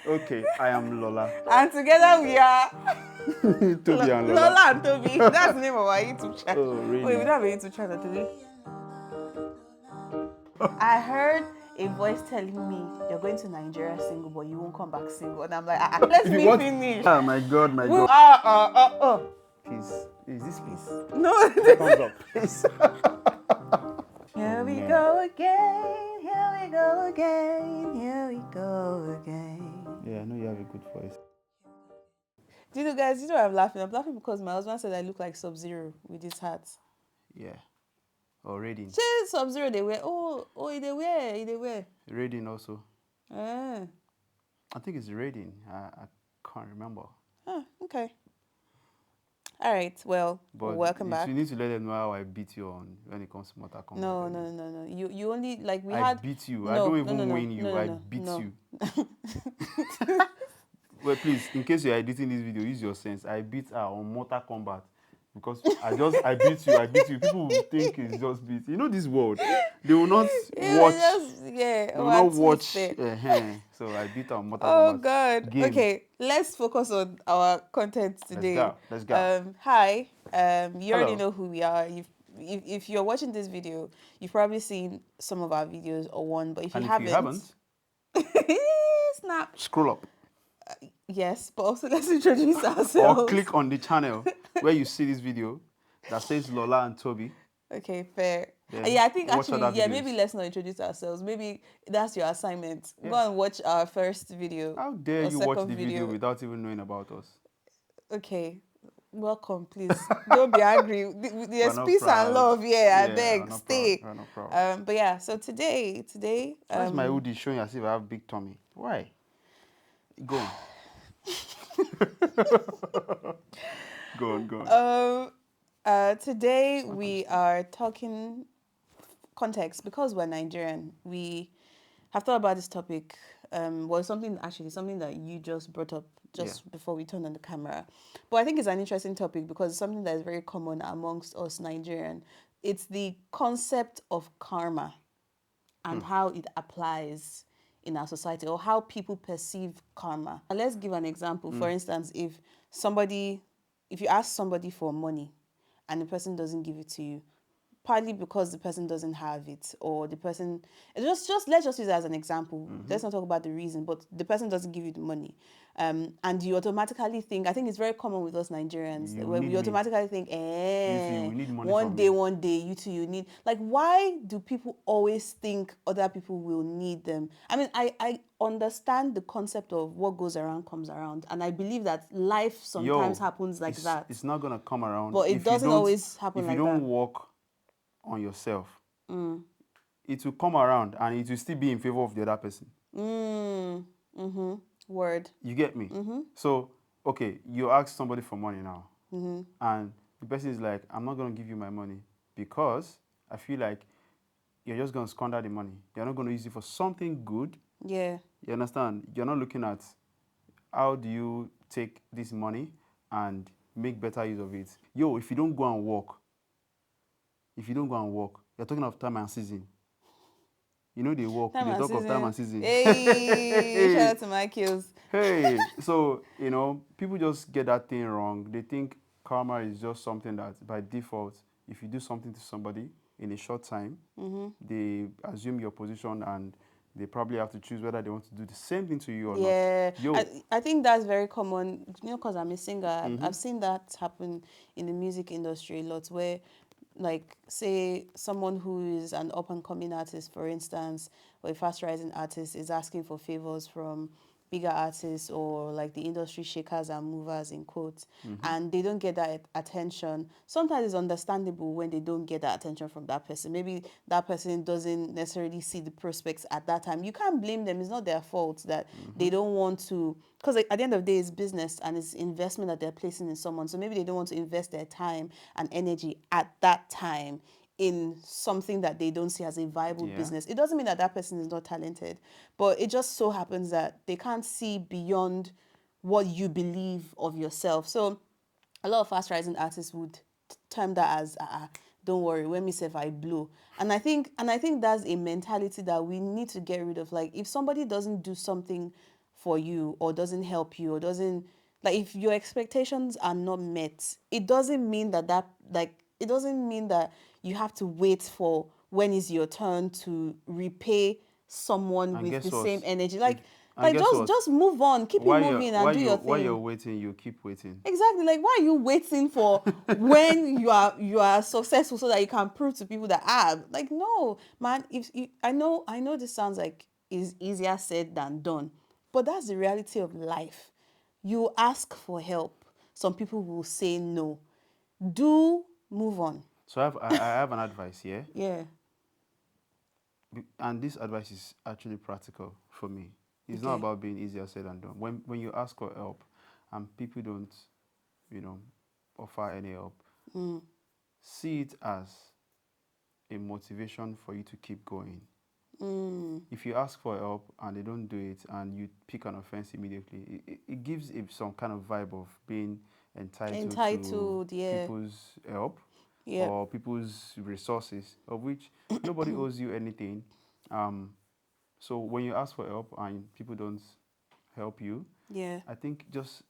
Okay, I am Lola. And together we are Tobi and Lola. Lola and Tobi. That's the name of our YouTube channel. Oh, really? Wait, we don't have a YouTube channel, do we? I heard a voice telling me you're going to Nigeria single, but you won't come back single. And I'm like, let me finish. Ah, my God, my God. Peace. Is this peace? No. Thumbs up. Peace. Here we go again. Here we go again. Here we go again. Yeah, I know you have a good voice. Do you know, guys? You know why I'm laughing? I'm laughing because my husband said I look like Sub-Zero with this hat. Yeah. Or Raiden. Say Sub-Zero they wear. Oh, they wear. Raiden also. Ah. I think it's Raiden. I can't remember. Okay. All right. Well, But welcome back. You need to let them know how I beat you on when it comes to Mortal Kombat. No. You only like we I had. beat you. No, I don't even no, win you. no, I no, beat no. you. Well, please, in case you're editing this video, use your sense. I beat her on Mortal Kombat. Because I beat you. People will think it's just beat. You know this world. They will not watch. They will not watch. So I beat her on Mortal Kombat. Oh God. Game. Okay, let's focus on our content today. Let's go. Hi. You already Hello. know who we are. If you're watching this video, you've probably seen some of our videos or one. But if you haven't, snap. Scroll up. Yes, but also let's introduce ourselves. Or click on the channel where you see this video that says Lola and Tobi. Okay, fair. Then I think watch actually, other videos. maybe let's not introduce ourselves. Maybe that's your assignment. Yeah. Go and watch our first video. How dare you watch the video without even knowing about us? Okay, welcome, please. Don't be angry. There's peace and love here. I beg, stay. But yeah, so today. Why is my hoodie showing as if I have big tummy? Why? Go on. Go on. Today we are talking context because we're Nigerian. We have thought about this topic. Something that you just brought up before we turned on the camera. But I think it's an interesting topic because it's something that is very common amongst us Nigerian. It's the concept of karma and how it applies in our society or how people perceive karma. And let's give an example. For instance, if you ask somebody for money and the person doesn't give it to you, partly because the person doesn't have it or the person, let's just use it as an example. Let's not talk about the reason, but the person doesn't give you the money. And you automatically think, I think it's very common with us Nigerians, where we automatically think, one day, you two, you need, like, why do people always think other people will need them? I mean, I understand the concept of what goes around comes around. And I believe that life sometimes happens like that. It's not going to come around. But it doesn't always happen like that. If you don't work on yourself, it will come around and it will still be in favor of the other person. Word. You get me? So, okay, you ask somebody for money now, and the person is like, I'm not going to give you my money because I feel like you're just going to squander the money. You're not going to use it for something good. Yeah. You understand? You're not looking at how do you take this money and make better use of it. If you don't go and work, you're talking of time and season. You know they work, they talk of time and season. Hey, shout out to my kills. Hey, so, people just get that thing wrong. They think karma is just something that by default, if you do something to somebody in a short time, they assume your position and they probably have to choose whether they want to do the same thing to you or not. I think that's very common, because I'm a singer. I've seen that happen in the music industry a lot where, like, say someone who is an up-and-coming artist, for instance, or a fast-rising artist is asking for favors from bigger artists or like the industry shakers and movers in quotes, and they don't get that attention. Sometimes it's understandable when they don't get that attention from that person. Maybe that person doesn't necessarily see the prospects at that time. You can't blame them. It's not their fault that they don't want to, because at the end of the day, it's business and it's investment that they're placing in someone. So maybe they don't want to invest their time and energy at that time in something that they don't see as a viable business. It doesn't mean that that person is not talented, but it just so happens that they can't see beyond what you believe of yourself. So a lot of fast rising artists would term that as don't worry, when me say if I blow. And I think that's a mentality that we need to get rid of. Like, if somebody doesn't do something for you or doesn't help you or doesn't, like, if your expectations are not met, it doesn't mean it doesn't mean that you have to wait for when is your turn to repay someone And with the guess same what? energy. If and guess what? Just move on, keep it moving and do your While you're thing. waiting, you keep waiting. Exactly. Like, why are you waiting for when you are successful so that you can prove to people that, like, no, man. If you, I know this sounds like is easier said than done, but that's the reality of life. You ask for help, some people will say no. Do move on. So I have an advice here, Yeah. and this advice is actually practical for me. It's not Okay. about being easier said than done. When you ask for help, and people don't, you know, offer any help, Mm. see it as a motivation for you to keep going. Mm. If you ask for help and they don't do it and you pick an offense immediately, it gives it some kind of vibe of being entitled to Entitled. Yeah. people's help Yeah. or people's resources, of which nobody owes you anything. Um, so when you ask for help and people don't help you, Yeah. I think just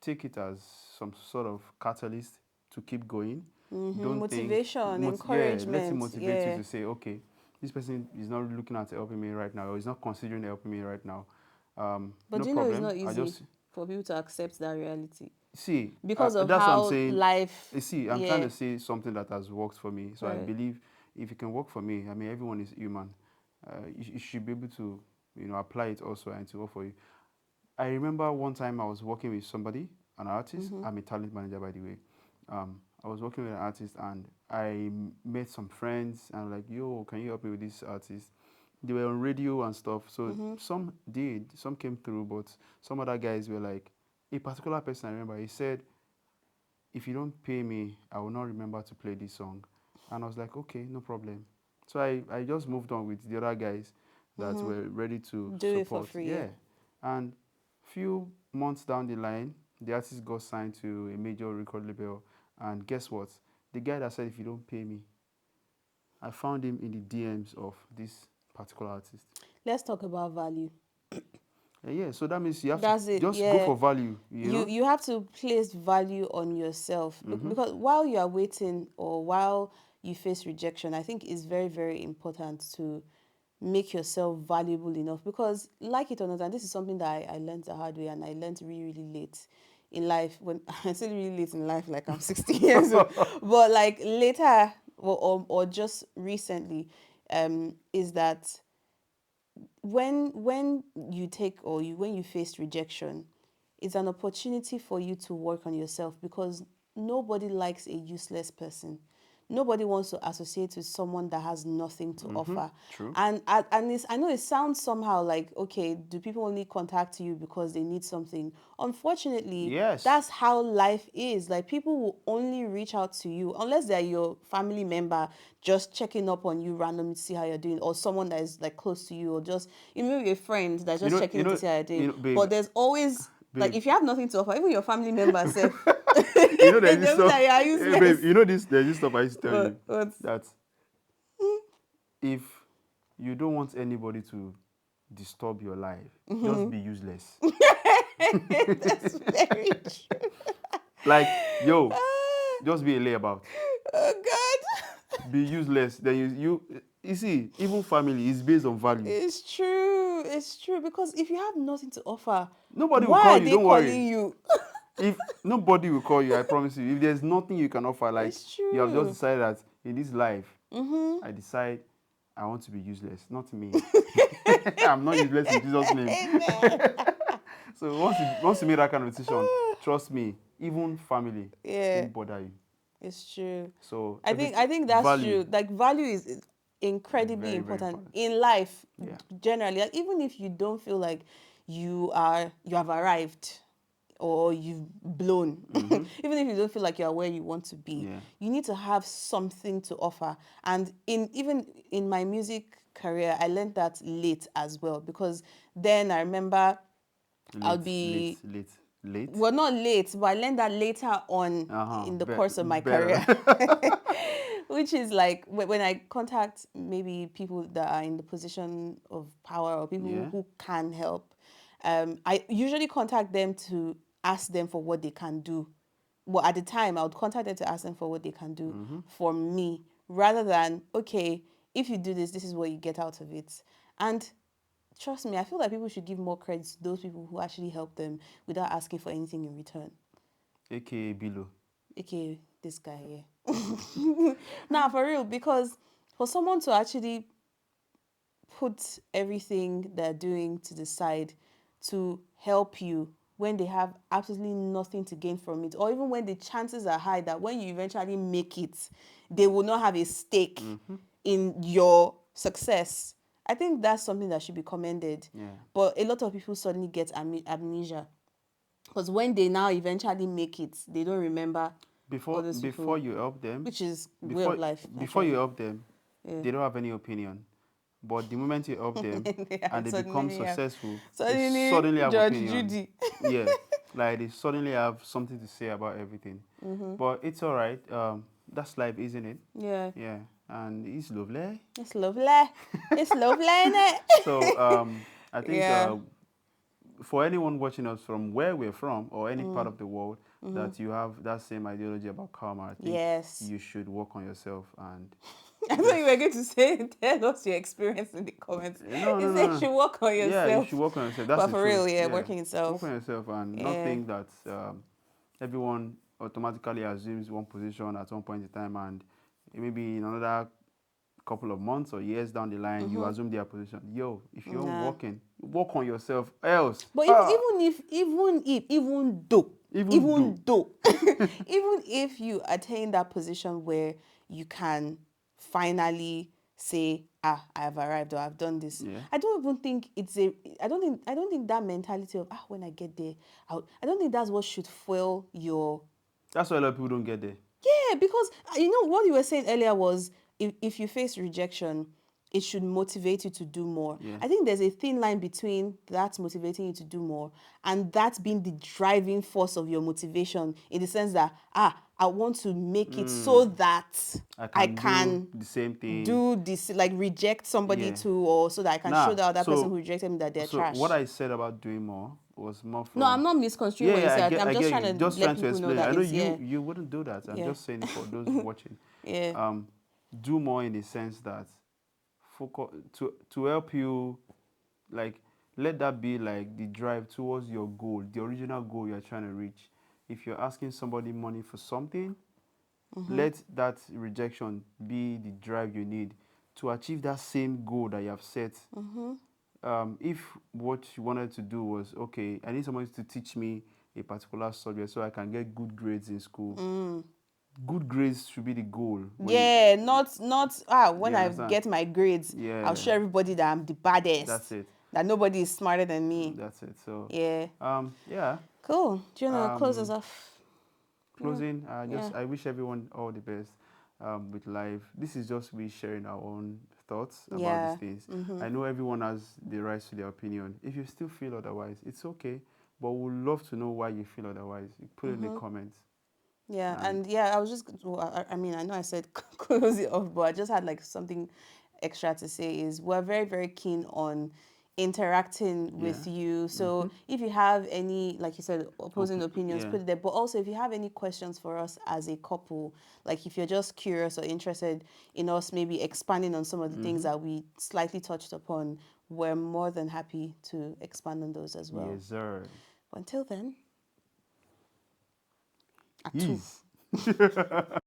take it as some sort of catalyst to keep going. Mm-hmm. Don't think, Motivation, yeah, let it encouragement. motivate you Yeah. to say, okay, this person is not looking at helping me right now, or is not considering helping me right now. But No do you know it's problem. not I easy just for people to accept that reality see. because of That's what I'm how saying. life. You see, I'm trying Yeah. to say something that has worked for me. So I Right. believe if it can work for me, I mean, everyone is human. You should be able to, apply it also and to work for you. I remember one time I was working with somebody, an artist. Mm-hmm. I'm a talent manager, by the way. I was working with an artist and I met some friends and like, yo, can you help me with this artist? They were on radio and stuff. So Mm-hmm. some did, some came through, but some other guys were like, a particular person I remember, he said, if you don't pay me, I will not remember to play this song. And I was like, okay, no problem. So I just moved on with the other guys that Mm-hmm. were ready to Do it for support. free. Yeah. Yeah. And few months down the line, the artist got signed to a major record label. And guess what? The guy that said, if you don't pay me, I found him in the DMs of this particular artist. Let's talk about value. Yeah, so that means you have to That's it. just go Yeah. for value, you know? You have to place value on yourself Mm-hmm. because while you are waiting or while you face rejection, I think it's very, very important to make yourself valuable enough because, like it or not, and this is something that I learned the hard way and I learned really, really late in life. When I say really late in life, like I'm 60 years old, but like later or just recently, is that when you take or you when you face rejection, it's an opportunity for you to work on yourself because nobody likes a useless person. Nobody wants to associate with someone that has nothing to Mm-hmm. offer. True. And it's, I know it sounds somehow like, okay, do people only contact you because they need something? Unfortunately, Yes. that's how life is. Like, people will only reach out to you unless they're your family member just checking up on you randomly to see how you're doing, or someone that is like close to you, or just maybe a friend that's You just know, checking in to see how you're doing. babe, But there's always, like, babe. if you have nothing to offer, even your family member self, There's this they'll be stuff. like, you are Hey, babe, useless. there's this stuff I used to tell you What? that if you don't want anybody to disturb your life, just be useless. That's very true. Like, yo, just be a layabout. Oh God. Be useless. Then you see, even family is based on value. It's true. It's true. Because if you have nothing to offer, Nobody will why call are you. they Don't worry. calling you? If nobody will call you, I promise you. If there's nothing you can offer, like It's you have just true. decided that in this life, Mm-hmm. I decide I want to be useless. Not me. I'm not useless in Jesus' name. Amen. So once you make that kind of decision, trust me, even family Yeah, won't bother you. it's true. So I everything think that's value true. Like, value is is incredibly very, very important important. in life Yeah. generally. Like, even if you don't feel like you have arrived or you've blown, Mm-hmm. even if you don't feel like you're where you want to be, Yeah. you need to have something to offer. And even in my music career, I learned that late as well because then I remember I'll Late, late, be, late, late. well, not late, but I learned that later on Uh-huh. in the course of my Better. career. Which is like when I contact maybe people that are in the position of power or people Yeah. who can help, I usually contact them to ask them for what they can do. Well, at the time, I would contact them to ask them for what they can do for me, rather than, okay, if you do this, this is what you get out of it. And trust me, I feel like people should give more credit to those people who actually help them without asking for anything in return. AKA Bilo. Okay, this guy here. Now, for real, because for someone to actually put everything they're doing to the side to help you when they have absolutely nothing to gain from it, or even when the chances are high that when you eventually make it, they will not have a stake in your success. I think that's something that should be commended. Yeah. But a lot of people suddenly get amnesia because when they now eventually make it, they don't remember all those Before people, you help them, which is way before of life, before you naturally. help them, Yeah. they don't have any opinion. But the moment you help them Yeah, and they become suddenly, successful, they suddenly suddenly have Judge opinion. Judy. Yeah, like they suddenly have something to say about everything. But it's all right. That's life, isn't it? Yeah, Yeah, and it's lovely. it's lovely. It's lovely, innit? So I think Yeah. for anyone watching us from where we're from or any part of the world that you have that same ideology about karma, I think Yes. you should work on yourself and I thought you just were going to say, tell us your experience in the comments. no, You no, said no, you no. should work on Yeah, you should yourself. work on yourself. That's But the for truth. real, yeah, Yeah, working work yourself. on yourself and not Yeah. think that everyone automatically assumes one position at one point in time and maybe in another couple of months or years down the line you assume their position. Yo, if you're Nah. working, work on yourself. Else, But even do. even though, even if you attain that position where you can finally say, ah, I have arrived or I've done this, Yeah. I don't even think I don't think that mentality of, when I get there, I don't think that's what should fuel your. That's why a lot of people don't get there. Yeah, because you know what you were saying earlier was, if you face rejection, it should motivate you to do more. Yeah. I think there's a thin line between that motivating you to do more and that being the driving force of your motivation, in the sense that, I want to make it so that I I can do can the same thing. do this, like reject somebody Yeah. too, or so that I can show Nah. the other person who rejected me that they're So what trash. I said about doing more was more No, from I'm not misconstruing yeah, what you yeah, said. I'm I just get trying you. to Just let trying to people know explain. that I know it's, yeah, you wouldn't do that. I'm yeah, just saying it for those watching. yeah. Do more in the sense that focus to help you, like let that be like the drive towards your goal, the original goal you're trying to reach. If you're asking somebody money for something, let that rejection be the drive you need to achieve that same goal that you have set. If what you wanted to do was, okay, I need somebody to teach me a particular subject so I can get good grades in school. Good grades should be the goal. Yeah, not when You I understand? get my grades, I'll Yeah, show everybody that I'm the baddest, that's it. that nobody is smarter than me. That's it. So, Yeah. yeah. Cool. Do you want to close us Um, off? Yeah. Closing, Yeah. I wish everyone all the best with life. This is just we sharing our own thoughts about these Yeah. things. I know everyone has the right to their opinion. If you still feel otherwise, it's okay. But we'd love to know why you feel otherwise. You put it in the comments. Yeah, And and yeah, I was just, well, I mean, I know I said close it off, but I just had like something extra to say is we're very, very keen on interacting yeah, with you. So if you have any, like you said, opposing opinions, yeah, put it there. But also if you have any questions for us as a couple, like if you're just curious or interested in us maybe expanding on some of the things that we slightly touched upon, we're more than happy to expand on those as well. yes, sir. But until then, atu. Ease.